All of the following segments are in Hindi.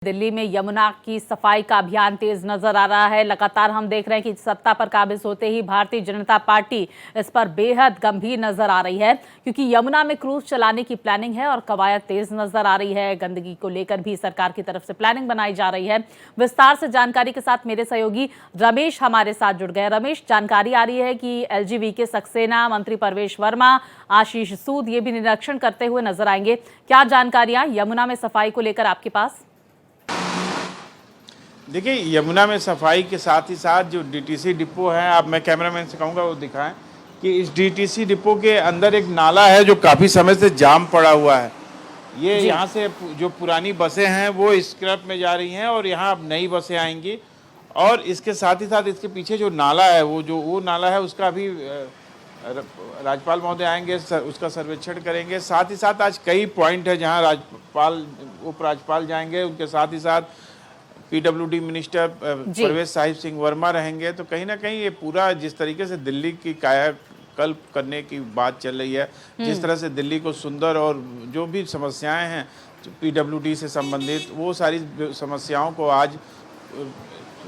दिल्ली में यमुना की सफाई का अभियान तेज नजर आ रहा है। लगातार हम देख रहे हैं कि सत्ता पर काबिज होते ही भारतीय जनता पार्टी इस पर बेहद गंभीर नजर आ रही है, क्योंकि यमुना में क्रूज चलाने की प्लानिंग है और कवायद तेज नजर आ रही है। गंदगी को लेकर भी सरकार की तरफ से प्लानिंग बनाई जा रही है। विस्तार से जानकारी के साथ मेरे सहयोगी रमेश हमारे साथ जुड़ गए। रमेश, जानकारी आ रही है कि LGV सक्सेना, मंत्री परवेश वर्मा, आशीष सूद ये भी निरीक्षण करते हुए नजर आएंगे। क्या जानकारियां यमुना में सफाई को लेकर आपके पास? देखिए, यमुना में सफाई के साथ ही साथ जो DTC डिपो है, आप मैं कैमरामैन से कहूँगा वो दिखाएं कि इस DTC डिपो के अंदर एक नाला है जो काफ़ी समय से जाम पड़ा हुआ है। ये यहाँ से जो पुरानी बसें हैं वो स्क्रैप में जा रही हैं और यहाँ अब नई बसें आएंगी। और इसके साथ ही साथ इसके पीछे जो नाला है वो नाला है, उसका अभी राज्यपाल महोदय आएंगे, उसका सर्वेक्षण करेंगे। साथ ही साथ आज कई पॉइंट है जहाँ राज्यपाल, उपराज्यपाल जाएंगे, उनके साथ ही साथ PWD मिनिस्टर परवेश साहिब सिंह वर्मा रहेंगे। तो कहीं ना कहीं ये पूरा जिस तरीके से दिल्ली की कायाकल्प करने की बात चल रही है, जिस तरह से दिल्ली को सुंदर और जो भी समस्याएं हैं PWD से संबंधित, वो सारी समस्याओं को आज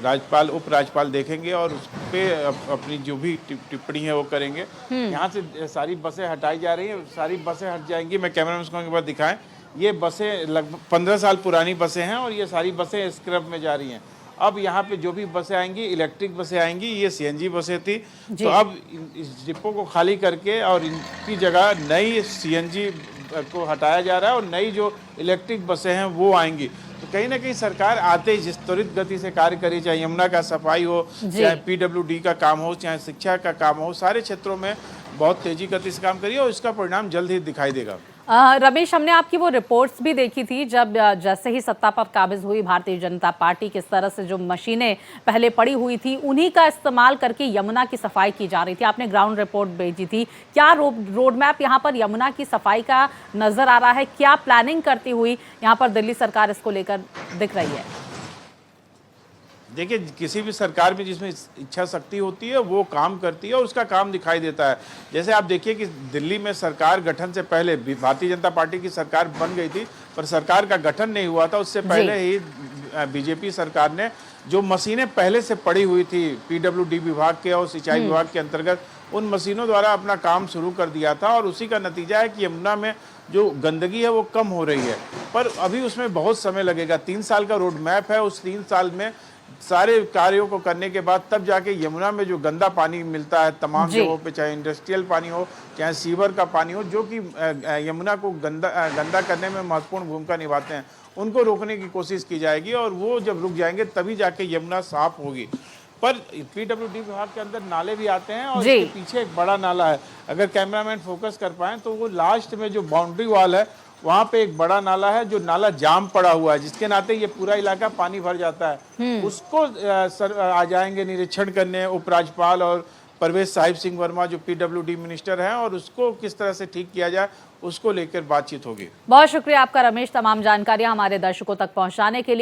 राज्यपाल उपराज्यपाल देखेंगे और उस पर अपनी जो भी टिप्पणी है वो करेंगे। यहाँ से सारी बसें हटाई जा रही हैं, सारी बसें हट जाएंगी। मैं कैमरा के बाद दिखाएं, ये बसें लगभग 15 साल पुरानी बसें हैं और ये सारी बसें स्क्रैप में जा रही हैं। अब यहाँ पे जो भी बसें आएंगी, इलेक्ट्रिक बसें आएंगी। ये CNG बसें थी, तो अब इस डिपो को खाली करके और इनकी जगह नई CNG को हटाया जा रहा है और नई जो इलेक्ट्रिक बसें हैं वो आएंगी। तो कहीं ना कहीं सरकार आते ही जिस त्वरित गति से कार्य करी, चाहे यमुना का सफाई हो, चाहे PWD का काम हो, चाहे शिक्षा का काम हो, सारे क्षेत्रों में बहुत तेजी गति से काम करिए और इसका परिणाम जल्द ही दिखाई देगा। रमेश, हमने आपकी वो रिपोर्ट्स भी देखी थी जब जैसे ही सत्ता पर काबिज हुई भारतीय जनता पार्टी, किस तरह से जो मशीनें पहले पड़ी हुई थी उन्हीं का इस्तेमाल करके यमुना की सफाई की जा रही थी। आपने ग्राउंड रिपोर्ट भेजी थी। क्या रोड मैप यहाँ पर यमुना की सफाई का नजर आ रहा है? क्या प्लानिंग करती हुई यहाँ पर दिल्ली सरकार इसको लेकर दिख रही है? देखिए, किसी भी सरकार में जिसमें इच्छा शक्ति होती है वो काम करती है और उसका काम दिखाई देता है। जैसे आप देखिए कि दिल्ली में सरकार गठन से पहले भारतीय जनता पार्टी की सरकार बन गई थी, पर सरकार का गठन नहीं हुआ था। उससे पहले ही BJP सरकार ने जो मशीनें पहले से पड़ी हुई थी PWD विभाग के और सिंचाई विभाग के अंतर्गत, उन मशीनों द्वारा अपना काम शुरू कर दिया था। और उसी का नतीजा है कि यमुना में जो गंदगी है वो कम हो रही है, पर अभी उसमें बहुत समय लगेगा। 3 साल का रोड मैप है, उस 3 साल में सारे कार्यों को करने के बाद तब जाके यमुना में जो गंदा पानी मिलता है तमाम जगहों पे, चाहे इंडस्ट्रियल पानी हो, चाहे सीवर का पानी हो, जो कि यमुना को गंदा करने में महत्वपूर्ण भूमिका निभाते हैं, उनको रोकने की कोशिश की जाएगी। और वो जब रुक जाएंगे तभी जाके यमुना साफ होगी। पर PWD विभाग के अंदर नाले भी आते हैं और इसके पीछे एक बड़ा नाला है। अगर कैमरामैन फोकस कर पाए तो वो लास्ट में जो बाउंड्री वॉल है वहाँ पे एक बड़ा नाला है, जो नाला जाम पड़ा हुआ है, जिसके नाते ये पूरा इलाका पानी भर जाता है। उसको आ जाएंगे निरीक्षण करने उपराज्यपाल और परवेश साहिब सिंह वर्मा जो PWD मिनिस्टर हैं, और उसको किस तरह से ठीक किया जाए उसको लेकर बातचीत होगी। बहुत शुक्रिया आपका रमेश, तमाम जानकारियां हमारे दर्शकों तक पहुंचाने के लिए।